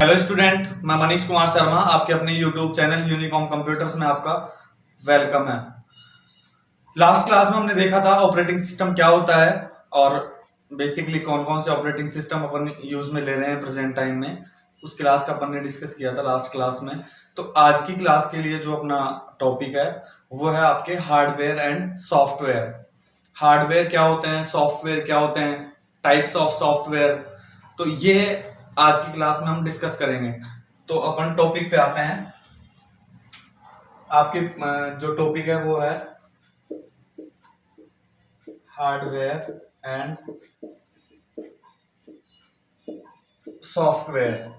Hello student, मैं मनीष कुमार शर्मा आपके अपने यूट्यूब चैनल यूनिकॉम कंप्यूटर्स में आपका वेलकम है। लास्ट क्लास में हमने देखा था ऑपरेटिंग सिस्टम क्या होता है और बेसिकली कौन कौन से ऑपरेटिंग सिस्टम अपन यूज में ले रहे हैं प्रेजेंट टाइम में। उस क्लास का अपन ने डिस्कस किया था लास्ट क्लास में। तो आज की क्लास के लिए जो अपना टॉपिक है वो है आपके हार्डवेयर एंड सॉफ्टवेयर। हार्डवेयर क्या होते हैं, सॉफ्टवेयर क्या होते हैं, टाइप्स ऑफ सॉफ्टवेयर, तो ये आज की क्लास में हम डिस्कस करेंगे। तो अपन टॉपिक पे आते हैं। आपके जो टॉपिक है वो है hardware and software.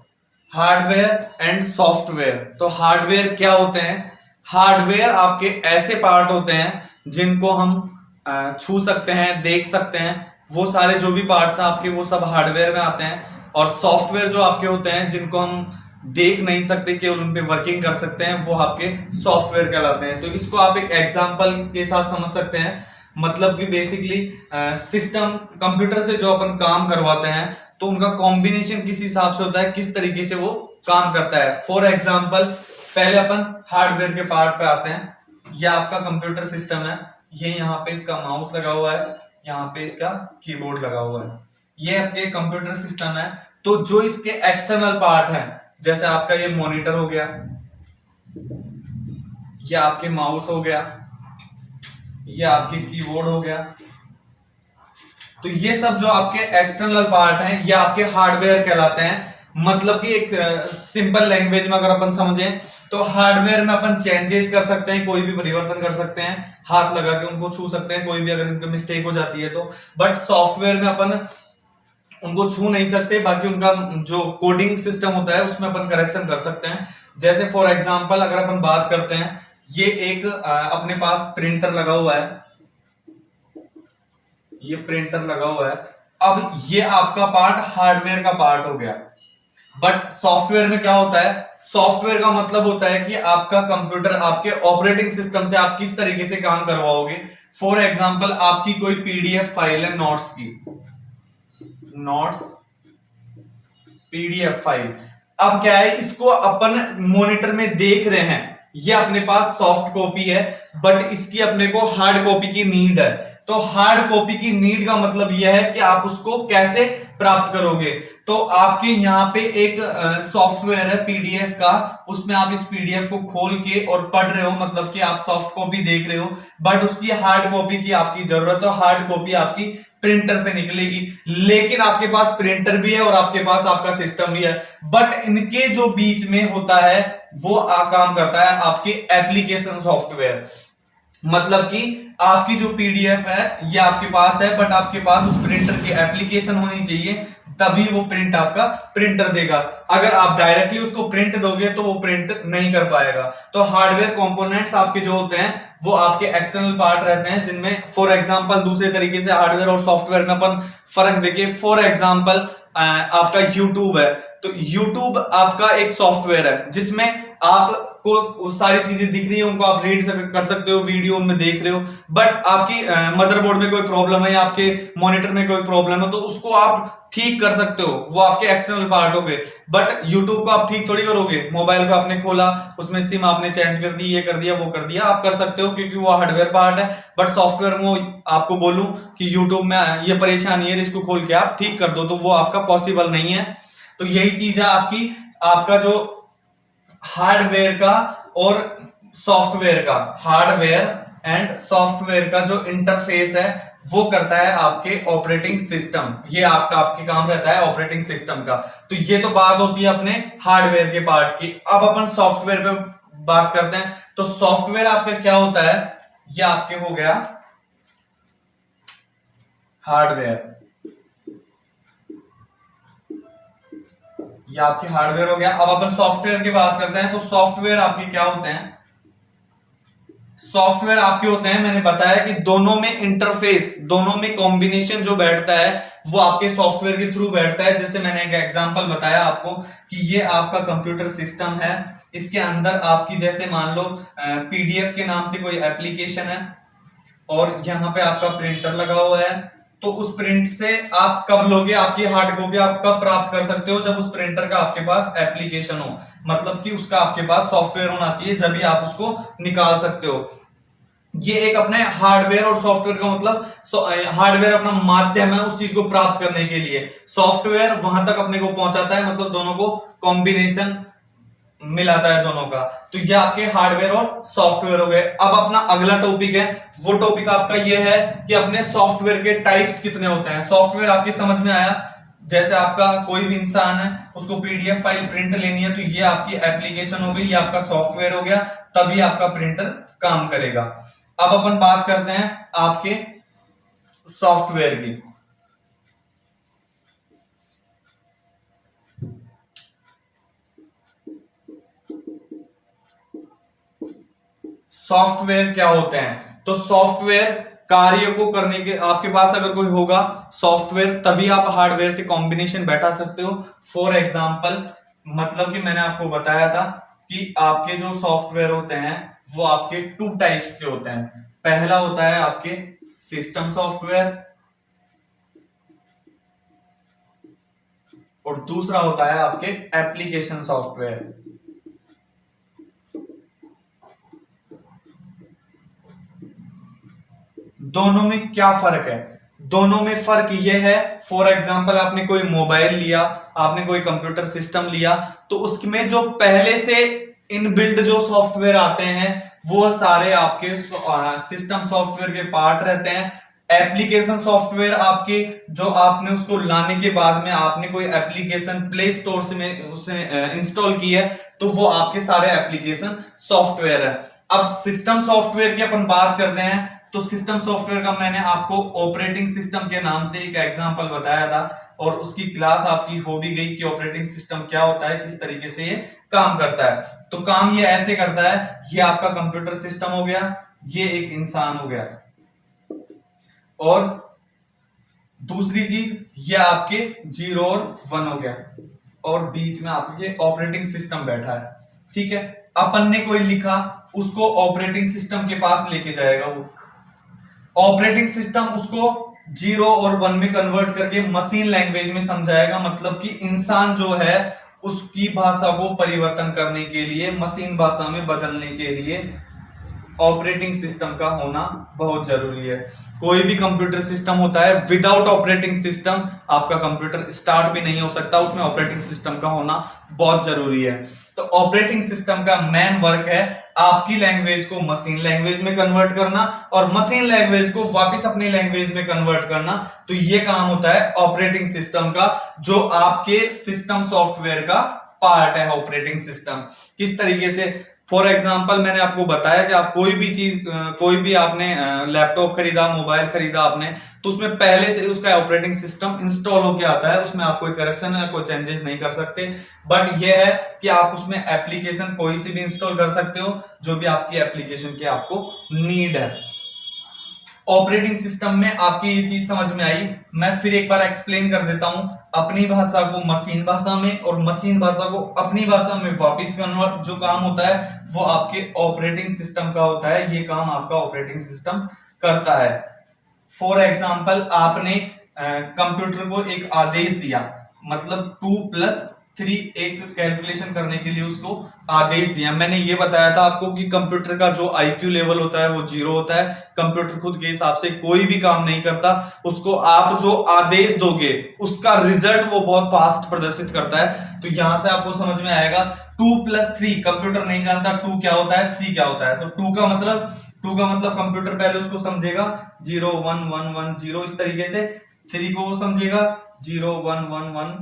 Hardware and software, तो हार्डवेयर क्या होते हैं? हार्डवेयर आपके ऐसे पार्ट होते हैं जिनको हम छू सकते हैं, देख सकते हैं। वो सारे जो भी पार्ट्स हैं आपके वो सब हार्डवेयर में आते हैं। और सॉफ्टवेयर जो आपके होते हैं जिनको हम देख नहीं सकते, केवल उन पे वर्किंग कर सकते हैं, वो आपके सॉफ्टवेयर कहलाते हैं। तो इसको आप एक एग्जांपल के साथ समझ सकते हैं। मतलब कि बेसिकली सिस्टम कंप्यूटर से जो अपन काम करवाते हैं तो उनका कॉम्बिनेशन किस हिसाब से होता है, किस तरीके से वो काम करता है। फॉर एग्जाम्पल पहले अपन हार्डवेयर के पार्ट पे आते हैं। यह आपका कंप्यूटर सिस्टम है, ये यहाँ पे इसका माउस लगा हुआ है, यहाँ पे इसका कीबोर्ड लगा हुआ है। ये आपके कंप्यूटर सिस्टम है। तो जो इसके एक्सटर्नल पार्ट हैं, जैसे आपका ये मॉनिटर हो गया, ये आपके माउस हो गया, ये आपके कीबोर्ड हो गया, तो ये सब जो आपके एक्सटर्नल पार्ट हैं ये आपके हार्डवेयर कहलाते हैं। मतलब कि एक सिंपल लैंग्वेज में अगर अपन समझें तो हार्डवेयर में अपन चेंजेस कर सकते हैं, कोई भी परिवर्तन कर सकते हैं, हाथ लगा के उनको छू सकते हैं, कोई भी अगर इनका मिस्टेक हो जाती है तो। बट सॉफ्टवेयर में अपन उनको छू नहीं सकते, बाकी उनका जो कोडिंग सिस्टम होता है उसमें अपन करेक्शन कर सकते हैं। जैसे फॉर एग्जांपल अगर अपन बात करते हैं, ये एक अपने पास प्रिंटर लगा हुआ है, ये प्रिंटर लगा हुआ है। अब ये आपका पार्ट हार्डवेयर का पार्ट हो गया। बट सॉफ्टवेयर में क्या होता है? सॉफ्टवेयर का मतलब होता है कि आपका कंप्यूटर आपके ऑपरेटिंग सिस्टम से आप किस तरीके से काम करवाओगे। फॉर एग्जांपल आपकी कोई पीडीएफ फाइल है नोट्स की, नोट्स पीडीएफ फाइल। अब क्या है, इसको अपन मॉनिटर में देख रहे हैं, ये अपने पास सॉफ्ट कॉपी है, बट इसकी अपने को हार्ड कॉपी की नीड है। तो हार्ड कॉपी की नीड का मतलब यह है कि आप उसको कैसे प्राप्त करोगे। तो आपके यहाँ पे एक सॉफ्टवेयर है पीडीएफ का, उसमें आप इस पीडीएफ को खोल के और पढ़ रहे हो, मतलब कि आप सॉफ्ट कॉपी देख रहे हो, बट उसकी हार्ड कॉपी की आपकी जरूरत है। हार्ड कॉपी आपकी प्रिंटर से निकलेगी, लेकिन आपके पास प्रिंटर भी है और आपके पास आपका सिस्टम भी है। बट इनके जो बीच में होता है वो काम करता है आपके एप्लीकेशन सॉफ्टवेयर। मतलब कि आपकी जो पीडीएफ है ये आपके पास है, बट आपके पास उस प्रिंटर की एप्लीकेशन होनी चाहिए, तभी वो प्रिंट आपका प्रिंटर देगा। अगर आप डायरेक्टली उसको प्रिंट दोगे तो वो प्रिंट नहीं कर पाएगा। तो हार्डवेयर कंपोनेंट्स आपके जो होते हैं वो आपके एक्सटर्नल पार्ट रहते हैं, जिनमें फॉर एग्जांपल दूसरे तरीके से हार्डवेयर और सॉफ्टवेयर में अपन फर्क देखिए। फॉर एग्जांपल आपका यूट्यूब है, तो यूट्यूब आपका एक सॉफ्टवेयर है जिसमें आपको सारी चीजें दिख रही है, उनको आप रीड कर सकते हो, वीडियो उनमें देख रहे हो। बट आपकी मदरबोर्ड में कोई प्रॉब्लम है या आपके मॉनिटर में कोई प्रॉब्लम है तो उसको आप ठीक कर सकते हो, वो आपके एक्सटर्नल पार्ट हो गए। बट यूट्यूब को आप ठीक थोड़ी करोगे। मोबाइल को आपने खोला, उसमें सिम आपने चेंज कर दी, ये कर दिया, वो कर दिया, आप कर सकते हो क्योंकि वो हार्डवेयर पार्ट है। बट सॉफ्टवेयर में आपको बोलूं कि यूट्यूब में ये परेशानी है, इसको खोल के आप ठीक कर दो, तो वो आपका पॉसिबल नहीं है। तो यही चीज है आपका जो हार्डवेयर का और सॉफ्टवेयर का, हार्डवेयर एंड सॉफ्टवेयर का जो इंटरफेस है वो करता है आपके ऑपरेटिंग सिस्टम। ये आपके काम रहता है ऑपरेटिंग सिस्टम का। तो ये तो बात होती है अपने हार्डवेयर के पार्ट की। अब अपन सॉफ्टवेयर पे बात करते हैं। तो सॉफ्टवेयर आपका क्या होता है, ये आपके हो गया हार्डवेयर, ये आपके हार्डवेयर हो गया। अब अपन सॉफ्टवेयर की बात करते हैं। तो सॉफ्टवेयर आपके क्या होते हैं? सॉफ्टवेयर आपके होते हैं, मैंने बताया कि दोनों में इंटरफेस, दोनों में कॉम्बिनेशन जो बैठता है वो आपके सॉफ्टवेयर के थ्रू बैठता है। जैसे मैंने एक एग्जांपल बताया आपको कि ये आपका कंप्यूटर सिस्टम है, इसके अंदर आपकी जैसे मान लो पीडीएफ के नाम से कोई एप्लीकेशन है और यहाँ पे आपका प्रिंटर लगा हुआ है, तो उस प्रिंट से आप कब लोगे, आपकी हार्ड कॉपी आप कब प्राप्त कर सकते हो, जब उस प्रिंटर का आपके पास एप्लीकेशन हो, मतलब कि उसका आपके पास सॉफ्टवेयर होना चाहिए, जब भी आप उसको निकाल सकते हो। ये एक अपने हार्डवेयर और सॉफ्टवेयर का मतलब, हार्डवेयर अपना माध्यम है उस चीज को प्राप्त करने के लिए, सॉफ्टवेयर वहां तक अपने को पहुंचाता है, मतलब दोनों को कॉम्बिनेशन मिलाता है दोनों का। तो ये आपके हार्डवेयर और सॉफ्टवेयर हो गए। अब अपना अगला टॉपिक है, वो टॉपिक आपका ये है कि अपने सॉफ्टवेयर के टाइप्स कितने होते हैं। सॉफ्टवेयर आपके समझ में आया, जैसे आपका कोई भी इंसान है उसको पीडीएफ फाइल प्रिंट लेनी है, तो ये आपकी एप्लीकेशन हो गई, ये आपका सॉफ्टवेयर हो गया, तभी आपका प्रिंटर काम करेगा। अब अपन बात करते हैं आपके सॉफ्टवेयर की। सॉफ्टवेयर क्या होते हैं, तो सॉफ्टवेयर कार्य को करने के, आपके पास अगर कोई होगा सॉफ्टवेयर, तभी आप हार्डवेयर से कॉम्बिनेशन बैठा सकते हो। फॉर एग्जांपल, मतलब कि मैंने आपको बताया था कि आपके जो सॉफ्टवेयर होते हैं वो आपके टू टाइप्स के होते हैं। पहला होता है आपके सिस्टम सॉफ्टवेयर और दूसरा होता है आपके एप्लीकेशन सॉफ्टवेयर। दोनों में क्या फर्क है, दोनों में फर्क यह है, फॉर एग्जांपल आपने कोई मोबाइल लिया, आपने कोई कंप्यूटर सिस्टम लिया, तो उसमें जो पहले से इनबिल्ट जो सॉफ्टवेयर आते हैं वो सारे आपके सिस्टम सॉफ्टवेयर के पार्ट रहते हैं। एप्लीकेशन सॉफ्टवेयर आपके, जो आपने उसको लाने के बाद में आपने कोई एप्लीकेशन प्ले स्टोर से में उसे इंस्टॉल की है, तो वो आपके सारे एप्लीकेशन सॉफ्टवेयर है। अब सिस्टम सॉफ्टवेयर की अपन बात करते हैं, तो सिस्टम सॉफ्टवेयर का मैंने आपको ऑपरेटिंग सिस्टम के नाम से एक एग्जांपल बताया था, और उसकी क्लास आपकी हो भी गई कि ऑपरेटिंग सिस्टम क्या होता है, किस तरीके से ये काम करता है। तो काम ये ऐसे करता है, ये आपका कंप्यूटर सिस्टम हो गया, ये एक इंसान हो गया, और दूसरी चीज ये आपके 0 और 1 हो गया, और बीच में आपके ऑपरेटिंग सिस्टम बैठा है। ठीक है, अपन ने कोई लिखा, उसको ऑपरेटिंग सिस्टम के पास लेके जाएगा, वो ऑपरेटिंग सिस्टम उसको 0 और 1 में कन्वर्ट करके मशीन लैंग्वेज में समझाएगा, मतलब कि इंसान जो है उसकी भाषा को परिवर्तन करने के लिए, मशीन भाषा में बदलने के लिए ऑपरेटिंग सिस्टम का होना बहुत जरूरी है। कोई भी कंप्यूटर सिस्टम होता है, विदाउट ऑपरेटिंग सिस्टम आपका कंप्यूटर स्टार्ट भी नहीं हो सकता, उसमें ऑपरेटिंग सिस्टम का होना बहुत जरूरी है। तो ऑपरेटिंग सिस्टम का मेन वर्क है आपकी लैंग्वेज को मशीन लैंग्वेज में कन्वर्ट करना, और मशीन लैंग्वेज को वापस अपनी लैंग्वेज में कन्वर्ट करना। तो ये काम होता है ऑपरेटिंग सिस्टम का, जो आपके सिस्टम सॉफ्टवेयर का पार्ट है। ऑपरेटिंग सिस्टम किस तरीके से, फॉर एग्जाम्पल मैंने आपको बताया कि आप कोई भी चीज, कोई भी आपने लैपटॉप खरीदा, मोबाइल खरीदा आपने, तो उसमें पहले से उसका ऑपरेटिंग सिस्टम इंस्टॉल होके आता है, उसमें आप कोई करेक्शन या कोई चेंजेस नहीं कर सकते। बट यह है कि आप उसमें एप्लीकेशन कोई सी भी इंस्टॉल कर सकते हो, जो भी आपकी एप्लीकेशन की आपको नीड है। ऑपरेटिंग सिस्टम में आपकी ये चीज समझ में आई, मैं फिर एक बार एक्सप्लेन कर देता हूं। अपनी भाषा को मशीन भाषा में और मशीन भाषा को अपनी भाषा में वापस कन्वर्ट जो काम होता है वो आपके ऑपरेटिंग सिस्टम का होता है। ये काम आपका ऑपरेटिंग सिस्टम करता है। फॉर एग्जाम्पल आपने कंप्यूटर को एक आदेश दिया, मतलब 2+3 एक कैलकुलेशन करने के लिए उसको आदेश दिया। मैंने ये बताया था आपको कि कंप्यूटर का जो IQ लेवल होता है वो 0 होता है। कंप्यूटर खुद के हिसाब से कोई भी काम नहीं करता, उसको आप जो आदेश दोगे उसका रिजल्ट वो बहुत फास्ट प्रदर्शित करता है। तो यहां से आपको समझ में आएगा 2+3, कंप्यूटर नहीं जानता 2 क्या होता है, 3 क्या होता है। तो 2 का मतलब कंप्यूटर पहले उसको समझेगा 0 1 1 1 0 इस तरीके से, 3 को वो समझेगा 0 1 1 1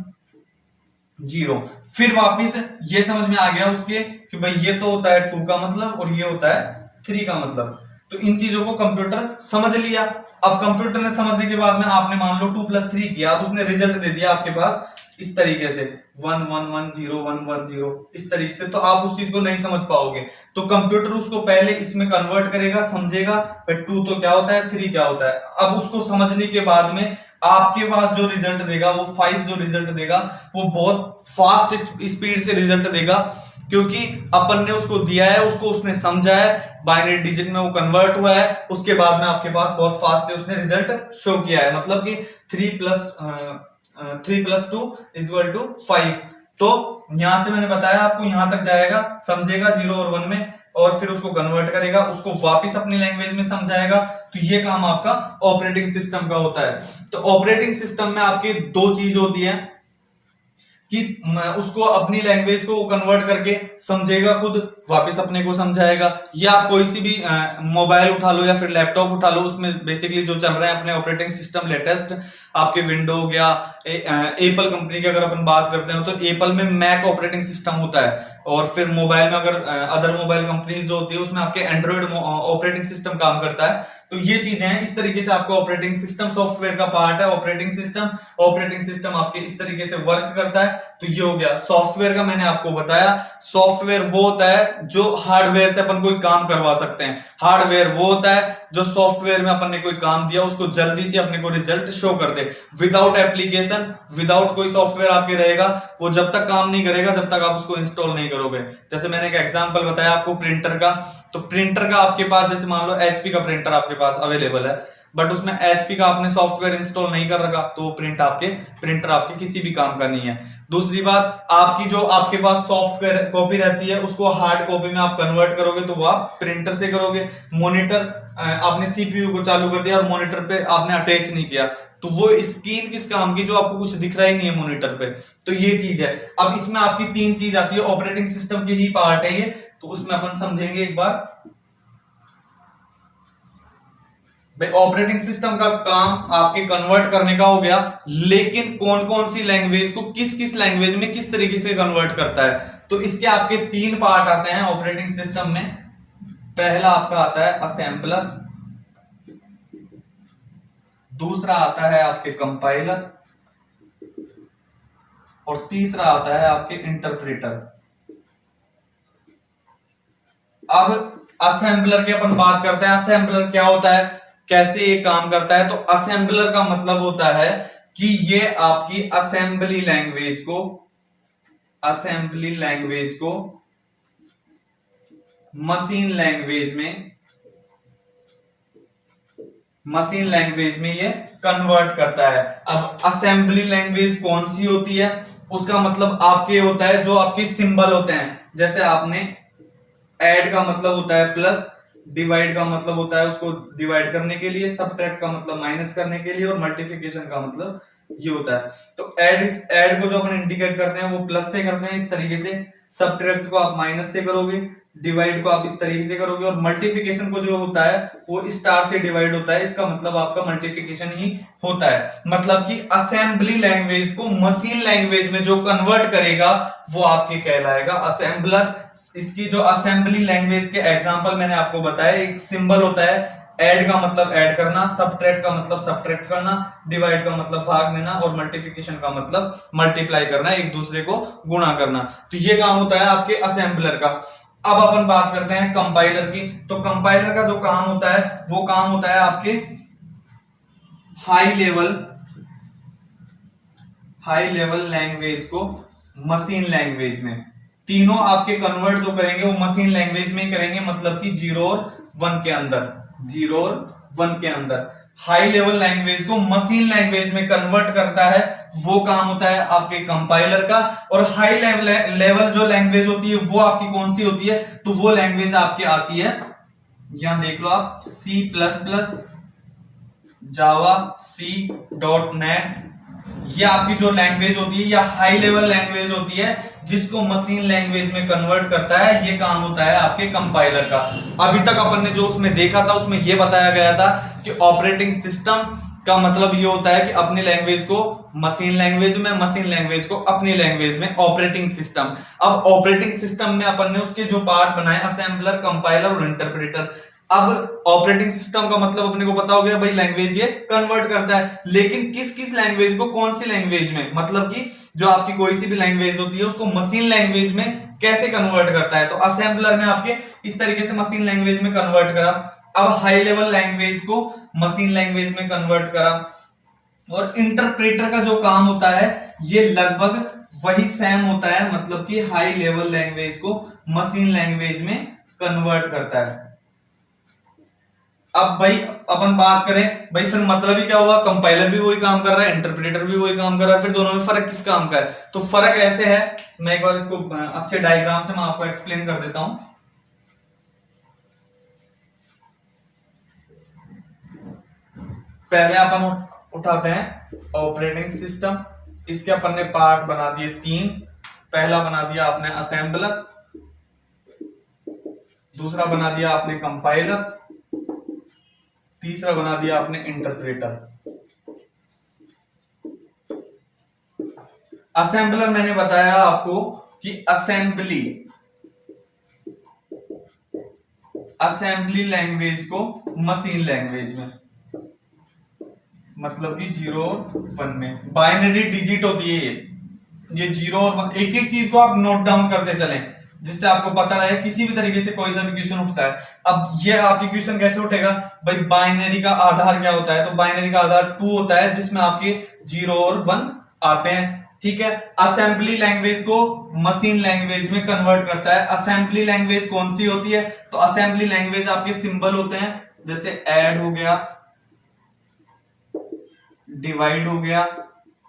0। फिर वापिस ये समझ में आ गया उसके कि भाई ये तो होता है 2 का मतलब और ये होता है 3 का मतलब। तो इन चीजों को कंप्यूटर समझ लिया। अब कंप्यूटर ने समझने के बाद में आपने मान लो 2+3 किया, अब उसने रिजल्ट दे दिया आपके पास इस तरीके से 1 1 1 0 1 1 0 इस तरीके से, तो आप उस चीज को नहीं समझ पाओगे। तो कंप्यूटर उसको पहले इसमें कन्वर्ट करेगा, समझेगा भाई 2 तो क्या होता है, 3 क्या होता है। अब उसको समझने के बाद में आपके पास जो रिजल्ट देगा वो 5 जो रिजल्ट देगा वो बहुत फास्ट स्पीड से रिजल्ट देगा। क्योंकि अपन ने उसको दिया है, उसको उसने समझा है, बाइनरी डिजिट में वो कन्वर्ट हुआ है, उसके बाद में आपके पास बहुत फास्ट उसने रिजल्ट शो किया है, मतलब कि 3+2 = 5। तो यहां से मैंने बताया आपको, यहां तक जाएगा, समझेगा 0 और 1 में, और फिर उसको कन्वर्ट करेगा, उसको वापस अपनी लैंग्वेज में समझाएगा। तो ये काम आपका ऑपरेटिंग सिस्टम का होता है। तो ऑपरेटिंग सिस्टम में आपकी दो चीज होती है कि उसको अपनी लैंग्वेज को कन्वर्ट करके समझेगा खुद, वापस अपने को समझाएगा। या कोई सी भी मोबाइल उठा लो या फिर लैपटॉप उठा लो, उसमें बेसिकली जो चल रहा है अपने ऑपरेटिंग सिस्टम लेटेस्ट, आपके विंडो हो गया, एप्पल कंपनी की अगर अपन बात करते हैं तो एप्पल में मैक ऑपरेटिंग सिस्टम होता है, और फिर मोबाइल में अगर अदर मोबाइल कंपनीज जो होती है उसमें आपके एंड्रॉइड ऑपरेटिंग सिस्टम काम करता है। तो ये चीजें हैं, इस तरीके से आपका ऑपरेटिंग सिस्टम सॉफ्टवेयर का पार्ट है। ऑपरेटिंग सिस्टम आपके इस तरीके से वर्क करता है। तो ये हो गया सॉफ्टवेयर का, मैंने आपको बताया। सॉफ्टवेयर वो होता है जो हार्डवेयर से अपन कोई काम करवा सकते हैं। हार्डवेयर वो होता है जो सॉफ्टवेयर में अपन ने कोई काम दिया उसको जल्दी से अपने को रिजल्ट शो कर दे। विदाउट एप्लीकेशन, विदाउट कोई सॉफ्टवेयर आपके रहेगा, वो जब तक काम नहीं करेगा जब तक आप उसको इंस्टॉल नहीं करोगे। जैसे मैंने एक एग्जांपल बताया आपको प्रिंटर का, तो प्रिंटर का आपके पास, जैसे मान लो एचपी का प्रिंटर आपके पास अवेलेबल है, बट उसमें एचपी का आपने सॉफ्टवेयर इंस्टॉल नहीं कर रखा, तो प्रिंटर आपके किसी भी काम का नहीं है। दूसरी बात, आपकी जो आपके पास सॉफ्टवेयर कॉपी रहती है उसको हार्ड कॉपी में आप कन्वर्ट करोगे तो वो आप प्रिंटर से करोगे। मॉनिटर, आपने सीपीयू को चालू कर दिया और मॉनिटर पे आपने अटैच नहीं किया, तो वो स्क्रीन किस काम की जो आपको कुछ दिख रहा ही नहीं है मॉनिटर पे। तो ये चीज है। अब इसमें आपकी तीन चीज आती है, ऑपरेटिंग सिस्टम की ही पार्ट है ये, तो उसमें अपन समझेंगे एक बार। भाई ऑपरेटिंग सिस्टम का काम आपके कन्वर्ट करने का हो गया, लेकिन कौन कौन सी लैंग्वेज को किस किस लैंग्वेज में किस तरीके से कन्वर्ट करता है, तो इसके आपके तीन पार्ट आते हैं ऑपरेटिंग सिस्टम में। पहला आपका आता है असेंबलर, दूसरा आता है आपके कंपाइलर, और तीसरा आता है आपके इंटरप्रेटर। अब असेंबलर की अपन बात करते हैं। असेंबलर क्या होता है, कैसे ये काम करता है? तो असेंबलर का मतलब होता है कि ये आपकी असेंबली लैंग्वेज को मशीन लैंग्वेज में ये कन्वर्ट करता है। अब असेंबली लैंग्वेज कौन सी होती है, उसका मतलब आपके होता है जो आपके सिंबल होते हैं। जैसे आपने ऐड का मतलब होता है प्लस, डिवाइड का मतलब होता है उसको डिवाइड करने के लिए, सबट्रैक्ट का मतलब माइनस करने के लिए, और मल्टीप्लिकेशन का मतलब ये होता है। तो ऐड को जो अपन इंडिकेट करते हैं वो प्लस से करते हैं इस तरीके से, सबट्रैक्ट को आप माइनस से करोगे, डिवाइड को आप इस तरीके से करोगे, और मल्टीप्लिकेशन को जो होता है वो स्टार से डिवाइड होता है, इसका मतलब आपका मल्टीप्लिकेशन ही होता है। मतलब कि असेंबली लैंग्वेज को मशीन लैंग्वेज में जो कन्वर्ट करेगा वो आपके कहलाएगा असेंबलर। इसकी जो असेंबली लैंग्वेज के एग्जांपल मैंने आपको बताया, एक सिंबल होता है, ऐड का मतलब ऐड करना, सबट्रैक्ट का मतलब सबट्रैक्ट करना, डिवाइड का मतलब भाग देना, और मल्टीप्लिकेशन का मतलब मल्टीप्लाई करना, एक दूसरे को गुणा करना। तो ये काम होता है आपके असेंबलर का। अब अपन बात करते हैं कंपाइलर की। तो कंपाइलर का जो काम होता है वो काम होता है आपके हाई लेवल लैंग्वेज को मशीन लैंग्वेज में, तीनों आपके कन्वर्ट जो करेंगे वो मशीन लैंग्वेज में ही करेंगे, मतलब कि 0 और 1 के अंदर। हाई लेवल लैंग्वेज को मशीन लैंग्वेज में कन्वर्ट करता है, वो काम होता है आपके कंपाइलर का। और हाई लेवल जो लैंग्वेज होती है वो आपकी कौन सी होती है, तो वो लैंग्वेज आपकी आती है, यहां देख लो आप, C++, जावा, C.NET, ये आपकी जो लैंग्वेज होती है या हाई लेवल लैंग्वेज होती है जिसको मशीन लैंग्वेज में कन्वर्ट करता है, ये काम होता है आपके कंपाइलर का। अभी तक अपन ने जो उसमें देखा था उसमें ये बताया गया था कि ऑपरेटिंग सिस्टम का मतलब ये होता है कि अपनी लैंग्वेज को मशीन लैंग्वेज में, मशीन लैंग्वेज को अपनी लैंग्वेज में, ऑपरेटिंग सिस्टम। अब ऑपरेटिंग सिस्टम में अपन ने उसके जो पार्ट बनाए, असेंबलर, कंपाइलर और इंटरप्रेटर। अब ऑपरेटिंग सिस्टम का मतलब अपने को पता हो गया, भाई लैंग्वेज ये कन्वर्ट करता है, लेकिन किस किस लैंग्वेज को कौन सी लैंग्वेज में, मतलब कि जो आपकी कोई सी भी लैंग्वेज होती है उसको मशीन लैंग्वेज में कैसे कन्वर्ट करता है। तो असेंबलर में आपके इस तरीके से मशीन लैंग्वेज में कन्वर्ट करा। अब हाई लेवल लैंग्वेज को मशीन लैंग्वेज में कन्वर्ट करा। और इंटरप्रेटर का जो काम होता है ये लगभग वही सेम होता है, मतलब कि हाई लेवल लैंग्वेज को मशीन लैंग्वेज में कन्वर्ट करता है। अब भाई अपन बात करें भाई, फिर मतलब ही क्या हुआ, कंपाइलर भी वही काम कर रहा है, इंटरप्रेटर भी वही काम कर रहा है, फिर दोनों में फर्क किस काम का है? तो फर्क ऐसे है, मैं एक बार इसको अच्छे डायग्राम से मैं आपको एक्सप्लेन कर देता हूं। पहले अपन उठाते हैं ऑपरेटिंग सिस्टम, इसके अपन ने पार्ट बना दिए 3। पहला बना दिया आपने असेंबलर, दूसरा बना दिया आपने कंपाइलर, तीसरा बना दिया आपने इंटरप्रेटर। असेंबलर मैंने बताया आपको कि असेंबली लैंग्वेज को मशीन लैंग्वेज में, मतलब कि 0 और 1 में बाइनरी डिजिट होती है ये 0 और 1। एक एक चीज को आप नोट डाउन करते चलें, जिससे आपको पता रहे किसी भी तरीके से कोई सा भी क्वेश्चन उठता है। अब ये आपकी क्वेश्चन कैसे उठेगा भाई, बाइनरी का आधार क्या होता है? तो बाइनरी का आधार 2 होता है, जिसमें आपके 0 और 1 आते हैं, ठीक है। असेंबली लैंग्वेज को मशीन लैंग्वेज में कन्वर्ट करता है। असेंबली लैंग्वेज कौन सी होती है? तो असेंबली लैंग्वेज आपके सिंबल होते हैं, जैसे ऐड हो गया, डिवाइड हो गया,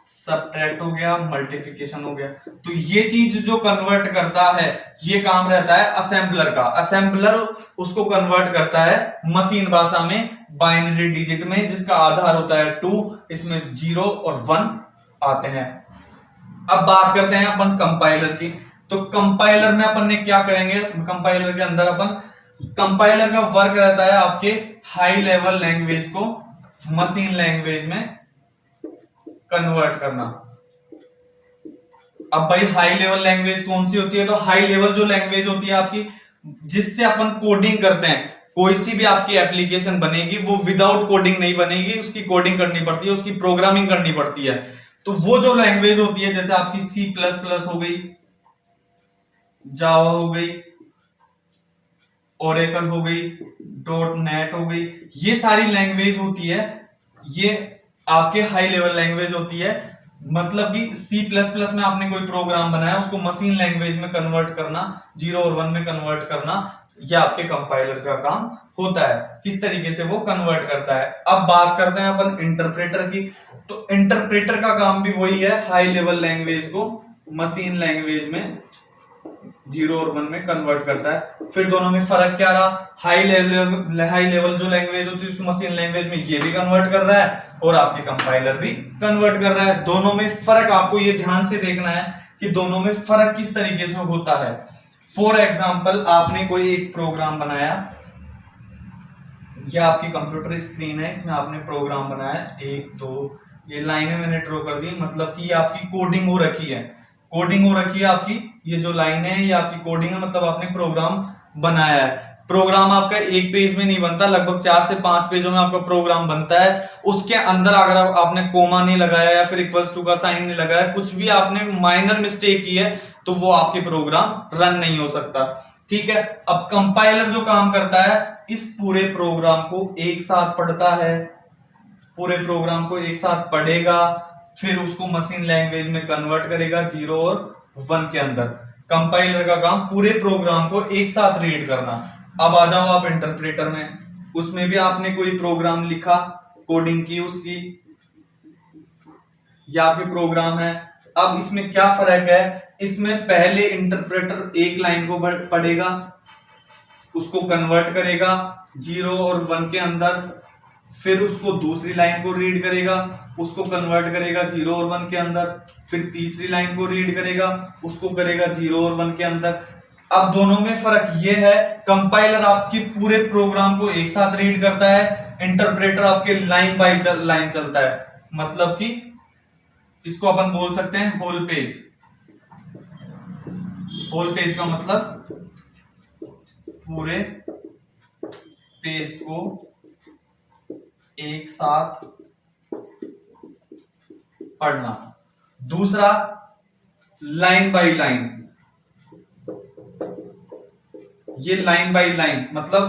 सबट्रैक्ट हो गया, मल्टीप्लिकेशन हो गया। तो ये चीज जो कन्वर्ट करता है, ये काम रहता है असेंबलर का। असेंबलर उसको कन्वर्ट करता है मशीन भाषा में बाइनरी डिजिट में, जिसका आधार होता है 2, इसमें 0 और 1 आते हैं। अब बात करते हैं अपन कंपाइलर की। तो कंपाइलर में अपन ने क्या करेंगे, कंपाइलर के अंदर अपन, कंपाइलर का वर्क रहता है आपके हाई लेवल लैंग्वेज को मशीन लैंग्वेज में कन्वर्ट करना। अब भाई हाई लेवल लैंग्वेज कौन सी होती है? तो हाई लेवल जो लैंग्वेज होती है आपकी, जिससे अपन कोडिंग करते हैं, कोई सी भी आपकी एप्लीकेशन बनेगी वो विदाउट कोडिंग नहीं बनेगी, उसकी कोडिंग करनी पड़ती है, उसकी प्रोग्रामिंग करनी पड़ती है। तो वो जो लैंग्वेज होती है, जैसे आपकी C++ हो गई, जावा हो गई, ओरेकल हो गई, .NET हो गई, ये सारी लैंग्वेज होती है, ये आपके हाई लेवल लैंग्वेज होती है। मतलब कि C++ में आपने कोई प्रोग्राम बनाया, उसको मशीन लैंग्वेज में कन्वर्ट करना, 0 और 1 में कन्वर्ट करना, यह आपके कंपाइलर का काम होता है। किस तरीके से वो कन्वर्ट करता है। अब बात करते हैं अपन इंटरप्रेटर की। तो इंटरप्रेटर का काम भी वही है, हाई लेवल लैंग्वेज को मशीन लैंग्वेज में 0 और 1 में कन्वर्ट करता है। फिर दोनों में फर्क क्या रहा? हाई लेवल जो लैंग्वेज होती है उसको मशीन लैंग्वेज में ये भी कन्वर्ट कर रहा है, और आपके कंपाइलर भी कन्वर्ट कर रहा है। दोनों में फर्क आपको ये ध्यान से देखना है कि दोनों में फर्क किस तरीके से होता है। फॉर एग्जाम्पल, आपने कोई एक प्रोग्राम बनाया, यह आपकी कंप्यूटर स्क्रीन है, इसमें आपने प्रोग्राम बनाया, 1 2 ये लाइनें मैंने ड्रॉ कर दी, मतलब कि ये आपकी कोडिंग हो रखी है, कोडिंग हो रखी है आपकी। ये जो लाइन है ये आपकी कोडिंग है, मतलब आपने प्रोग्राम बनाया है। प्रोग्राम आपका एक पेज में नहीं बनता, लगभग 4 से 5 पेजों में आपका प्रोग्राम बनता है। उसके अंदर अगर आपने कोमा नहीं लगाया या फिर इक्वल्स टू का साइन नहीं लगाया, कुछ भी आपने माइनर मिस्टेक की है, तो वो आपके प्रोग्राम रन नहीं हो सकता, ठीक है। अब कंपाइलर जो काम करता है, इस पूरे प्रोग्राम को एक साथ पढ़ता है, पूरे प्रोग्राम को एक साथ पढ़ेगा, फिर उसको मशीन लैंग्वेज में कन्वर्ट करेगा 0 और 1 के अंदर। कंपाइलर का काम पूरे प्रोग्राम को एक साथ रीड करना। अब आ जाओ आप इंटरप्रेटर में, उसमें भी आपने कोई प्रोग्राम लिखा, कोडिंग की उसकी, या आपके प्रोग्राम है। अब इसमें क्या फर्क है? इसमें पहले इंटरप्रेटर एक लाइन को पढ़ेगा, उसको कन्वर्ट करेगा 0 और 1 के अंदर, फिर उसको दूसरी लाइन को रीड करेगा, उसको कन्वर्ट करेगा 0 और 1 के अंदर, फिर तीसरी लाइन को रीड करेगा, उसको करेगा 0 और 1 के अंदर। अब दोनों में फर्क यह है, कंपाइलर आपके पूरे प्रोग्राम को एक साथ रीड करता है, इंटरप्रेटर आपके लाइन बाय लाइन चलता है। मतलब कि इसको अपन बोल सकते हैं होल पेज। होल पेज का मतलब पूरे पेज को एक साथ पढ़ना। दूसरा लाइन बाय लाइन, ये लाइन बाय लाइन मतलब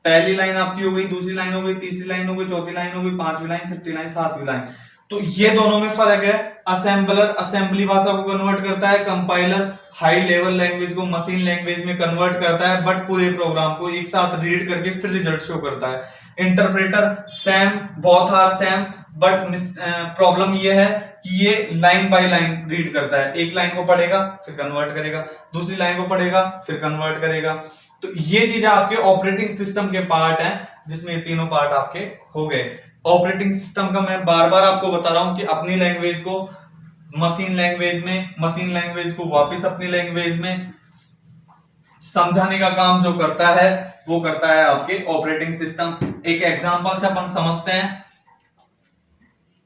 पहली लाइन आपकी हो गई, दूसरी लाइन हो गई, तीसरी लाइन हो गई, चौथी लाइन हो गई, पांचवी लाइन, छठी लाइन, सातवीं लाइन। तो ये दोनों में फर्क है। असेंबलर असेंबली भाषा को कन्वर्ट करता है, कंपाइलर हाई लेवल लैंग्वेज को मशीन लैंग्वेज में कन्वर्ट करता है, बट पूरे प्रोग्राम को एक साथ रीड करके फिर रिजल्ट शो करता है। Interpreter same, both are same, but problem ये है कि ये लाइन बाय लाइन रीड करता है। एक लाइन को पढ़ेगा फिर कन्वर्ट करेगा, दूसरी लाइन को पढ़ेगा फिर कन्वर्ट करेगा। तो ये चीजें आपके ऑपरेटिंग सिस्टम के पार्ट हैं, जिसमें ये तीनों पार्ट आपके हो गए। ऑपरेटिंग सिस्टम का मैं बार बार आपको बता रहा हूं कि अपनी लैंग्वेज को मशीन लैंग्वेज में, मशीन लैंग्वेज को वापस अपनी लैंग्वेज में समझाने का काम जो करता है वो करता है आपके ऑपरेटिंग सिस्टम। एक एग्जांपल से अपन समझते हैं।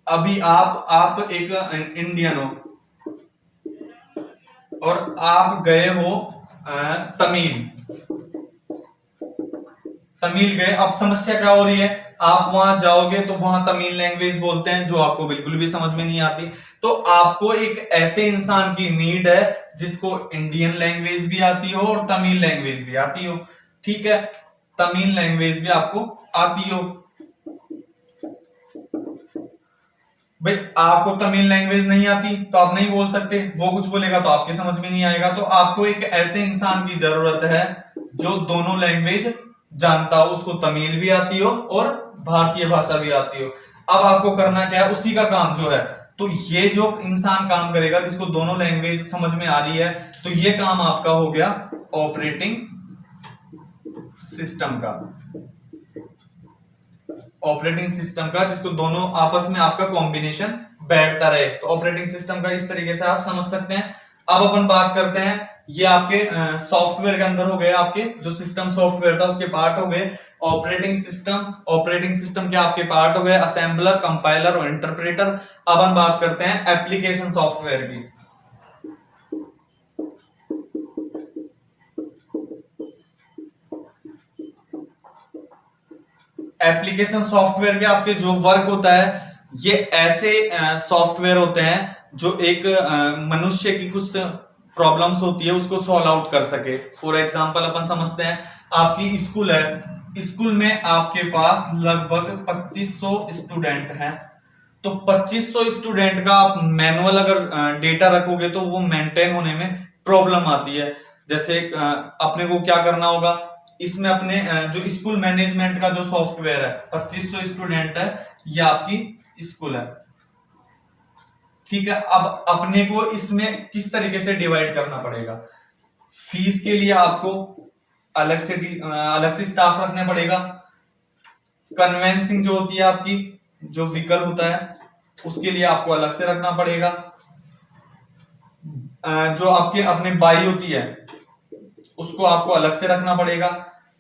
अभी आप एक इंडियन हो और आप गए हो तमिल गए। अब समस्या क्या हो रही है, आप वहां जाओगे तो वहां तमिल लैंग्वेज बोलते हैं जो आपको बिल्कुल भी समझ में नहीं आती। तो आपको एक ऐसे इंसान की नीड है जिसको इंडियन लैंग्वेज भी आती हो और तमिल लैंग्वेज भी आती हो। ठीक है, तमिल लैंग्वेज भी आपको आती हो। भाई आपको तमिल लैंग्वेज नहीं आती तो आप नहीं बोल सकते, वो कुछ बोलेगा तो आपके समझ में नहीं आएगा। तो आपको एक ऐसे इंसान की जरूरत है जो दोनों लैंग्वेज जानता हो, उसको तमिल भी आती हो और भारतीय भाषा भी आती हो। अब आपको करना क्या है, उसी का काम जो है, तो ये जो इंसान काम करेगा जिसको दोनों लैंग्वेज समझ में आ रही है, तो ये काम आपका हो गया ऑपरेटिंग सिस्टम का। ऑपरेटिंग सिस्टम का जिसको दोनों आपस में आपका कॉम्बिनेशन बैठता रहे, तो ऑपरेटिंग सिस्टम का इस तरीके से आप समझ सकते हैं। अब अपन बात करते हैं, ये आपके सॉफ्टवेयर के अंदर हो गए, आपके जो सिस्टम सॉफ्टवेयर था उसके पार्ट हो गए ऑपरेटिंग सिस्टम के आपके पार्ट हो गए असेंबलर, कंपाइलर और इंटरप्रेटर। अब हम बात करते हैं एप्लीकेशन सॉफ्टवेयर की। एप्लीकेशन सॉफ्टवेयर के आपके जो वर्क होता है, ये ऐसे सॉफ्टवेयर होते हैं जो एक मनुष्य की कुछ प्रॉब्लम्स होती है उसको सॉल्व आउट कर सके। फॉर एग्जांपल अपन समझते हैं, आपकी स्कूल है, स्कूल में आपके पास लगभग 2500 स्टूडेंट हैं। तो 2500 स्टूडेंट का आप मैनुअल अगर डेटा रखोगे तो वो मेंटेन होने में प्रॉब्लम आती है। जैसे अपने को क्या करना होगा, इसमें अपने जो स्कूल मैनेजमेंट का जो सॉफ्टवेयर है, 2500 स्टूडेंट है, ये आपकी स्कूल है। ठीक है, अब अपने को इसमें किस तरीके से डिवाइड करना पड़ेगा। फीस के लिए आपको अलग से स्टाफ रखना पड़ेगा। कन्वेंसिंग जो होती है आपकी, जो व्हीकल होता है, उसके लिए आपको अलग से रखना पड़ेगा। जो आपके अपने बाई होती है उसको आपको अलग से रखना पड़ेगा।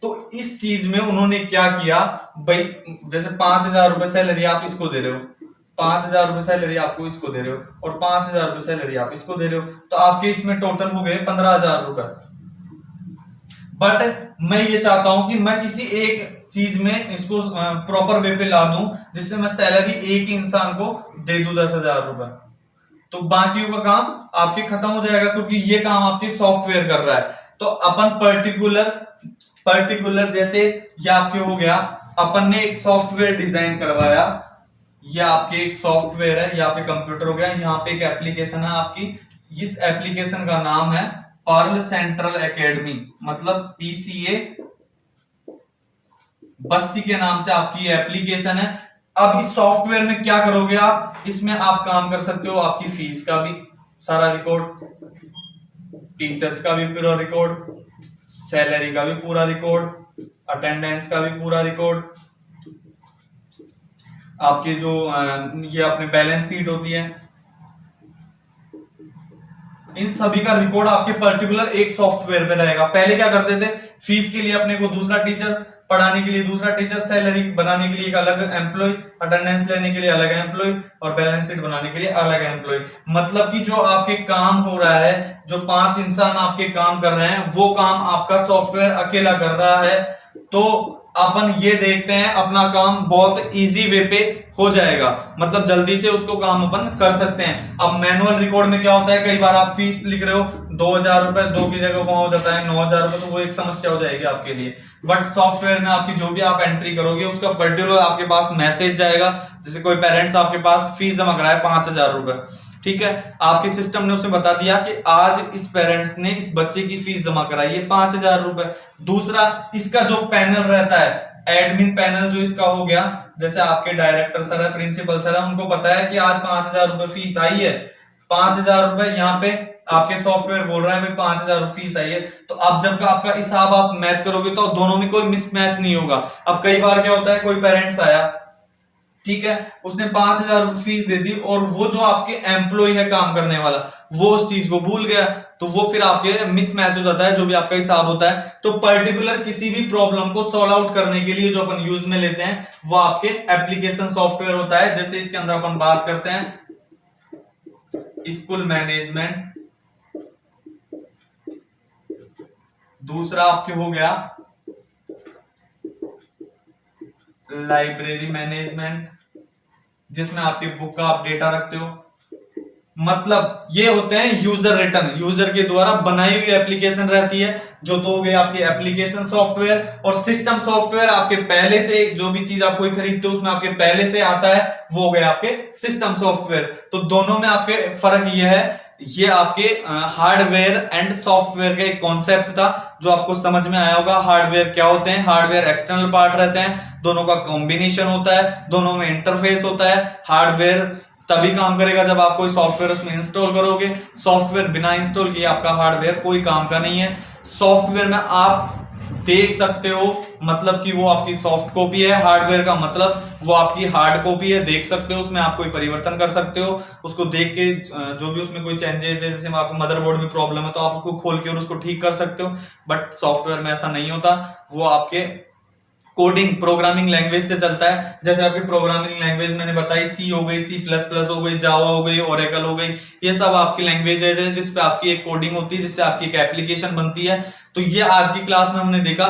तो इस चीज में उन्होंने क्या किया भाई, जैसे 5000 रुपए सैलरी आप इसको दे रहे हो, 5000 रुपए सैलरी आपको इसको दे रहे हो और 5000 रुपए सैलरी आप इसको दे रहे हो, तो आपके इसमें टोटल हो गए 15000 रुपए। बट मैं ये चाहता हूं कि मैं किसी एक चीज में इसको प्रॉपर वे पे ला दूं जिससे मैं सैलरी एक ही इंसान को दे दूं 10,000 रुपए, तो बाकियों का काम आपके खत्म हो जाएगा, क्योंकि ये काम आपके सॉफ्टवेयर कर रहा है। तो अपन पर्टिकुलर जैसे ये आपके हो गया, अपन ने एक सॉफ्टवेयर डिजाइन करवाया, ये आपके एक सॉफ्टवेयर है, यहाँ पे कंप्यूटर हो गया, यहाँ पे एक एप्लीकेशन है आपकी। इस एप्लीकेशन का नाम है पर्ल सेंट्रल एकेडमी, मतलब PCA बस्सी के नाम से आपकी एप्लीकेशन है। अब इस सॉफ्टवेयर में क्या करोगे आप, इसमें आप काम कर सकते हो आपकी फीस का भी सारा रिकॉर्ड, टीचर्स का भी पूरा रिकॉर्ड, सैलरी का भी पूरा रिकॉर्ड, अटेंडेंस का भी पूरा रिकॉर्ड, आपके जो ये अपने बैलेंस शीट होती है, इन सभी का रिकॉर्ड आपके पर्टिकुलर एक सॉफ्टवेयर पे रहेगा। पहले क्या करते थे, फीस के लिए अपने को दूसरा टीचर, पढ़ाने के लिए दूसरा टीचर, सैलरी बनाने के लिए एक अलग एम्प्लॉय, अटेंडेंस लेने के लिए अलग एम्प्लॉय और बैलेंस शीट बनाने के लिए अलग एम्प्लॉय। मतलब कि जो आपके काम हो रहा है, जो 5 इंसान आपके काम कर रहे हैं, वो काम आपका सॉफ्टवेयर अकेला कर रहा है। तो अपन ये देखते हैं अपना काम बहुत इजी वे पे हो जाएगा, मतलब जल्दी से उसको काम अपन कर सकते हैं। अब मैनुअल रिकॉर्ड में क्या होता है, कई बार आप फीस लिख रहे हो 2,000 रुपए, 2 की जगह वहां हो जाता है 9,000 रुपए, तो वो एक समस्या हो जाएगी आपके लिए। बट सॉफ्टवेयर में आपकी जो भी आप एंट्री करोगे उसका पर्टिकुलर आपके पास मैसेज जाएगा। जैसे कोई पेरेंट्स आपके पास फीस जमा कराए 5,000 रुपए, ठीक है, आपके सिस्टम ने उसमें बता दिया कि आज इस पेरेंट्स ने इस बच्चे की फीस जमा कराई है 5,000 रुपए। दूसरा, इसका जो पैनल रहता है, एडमिन पैनल जो इसका हो गया, जैसे आपके डायरेक्टर सर है, प्रिंसिपल सर है, उनको पता है कि आज 5,000 रुपए फीस आई है, 5,000 रुपए यहाँ पे आपके सॉफ्टवेयर बोल रहा है भाई 5,000 फीस आई है। तो अब जब आपका हिसाब आप मैच करोगे तो दोनों में कोई मिसमैच नहीं होगा। अब कई बार क्या होता है, कोई पेरेंट्स आया, ठीक है, उसने 5,000 फीस दे दी और वो जो आपके एम्प्लॉय है काम करने वाला, वो उस चीज को भूल गया, तो वो फिर आपके मिसमैच हो जाता है जो भी आपका हिसाब होता है। तो पर्टिकुलर किसी भी प्रॉब्लम को सॉल्व आउट करने के लिए जो अपन यूज में लेते हैं वो आपके एप्लीकेशन सॉफ्टवेयर होता है। जैसे इसके अंदर अपन बात करते हैं स्कूल मैनेजमेंट, दूसरा आपके हो गया लाइब्रेरी मैनेजमेंट, जिसमें आपकी बुक का आप डेटा रखते हो। मतलब ये होते हैं यूजर रिटर्न, यूजर के द्वारा बनाई हुई एप्लीकेशन रहती है, जो तो हो गए आपके एप्लीकेशन सॉफ्टवेयर। और सिस्टम सॉफ्टवेयर आपके पहले से जो भी चीज आप कोई खरीदते हो उसमें आपके पहले से आता है, वो हो गए आपके सिस्टम सॉफ्टवेयर। तो दोनों में आपके फर्क ये है, ये आपके हार्डवेयर एंड सॉफ्टवेयर का एक कॉन्सेप्ट था जो आपको समझ में आया होगा। हार्डवेयर क्या होते हैं, हार्डवेयर एक्सटर्नल पार्ट रहते हैं, दोनों का कॉम्बिनेशन होता है, दोनों में इंटरफेस होता है। हार्डवेयर तभी काम करेगा जब आप कोई सॉफ्टवेयर उसमें इंस्टॉल करोगे, सॉफ्टवेयर बिना इंस्टॉल किए आपका हार्डवेयर कोई काम का नहीं है। सॉफ्टवेयर में आप देख सकते हो, मतलब कि वो आपकी सॉफ्ट कॉपी है, हार्डवेयर का मतलब वो आपकी हार्ड कॉपी है, देख सकते हो, उसमें आप कोई परिवर्तन कर सकते हो, उसको देख के जो भी उसमें कोई चेंजेस है, जैसे आपको मदरबोर्ड में प्रॉब्लम है तो आप उसको खोल के और उसको ठीक कर सकते हो। बट सॉफ्टवेयर में ऐसा नहीं होता, वो आपके कोडिंग प्रोग्रामिंग लैंग्वेज से चलता है। जैसे आपकी प्रोग्रामिंग लैंग्वेज मैंने बताई, सी हो गई, C++ हो गई, जावा हो गई, ओरेकल हो गई, ये सब आपकी लैंग्वेज है जिसपे आपकी एक कोडिंग होती है, जिससे आपकी एक एप्लीकेशन बनती है। तो ये आज की क्लास में हमने देखा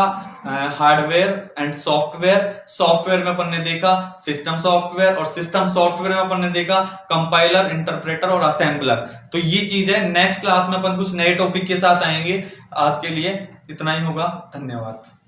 हार्डवेयर एंड सॉफ्टवेयर। सॉफ्टवेयर में अपन ने देखा सिस्टम सॉफ्टवेयर, और सिस्टम सॉफ्टवेयर में अपन ने देखा कंपाइलर, इंटरप्रेटर और असेंबलर। तो ये चीज है, नेक्स्ट क्लास में अपन कुछ नए टॉपिक के साथ आएंगे। आज के लिए इतना ही होगा, धन्यवाद।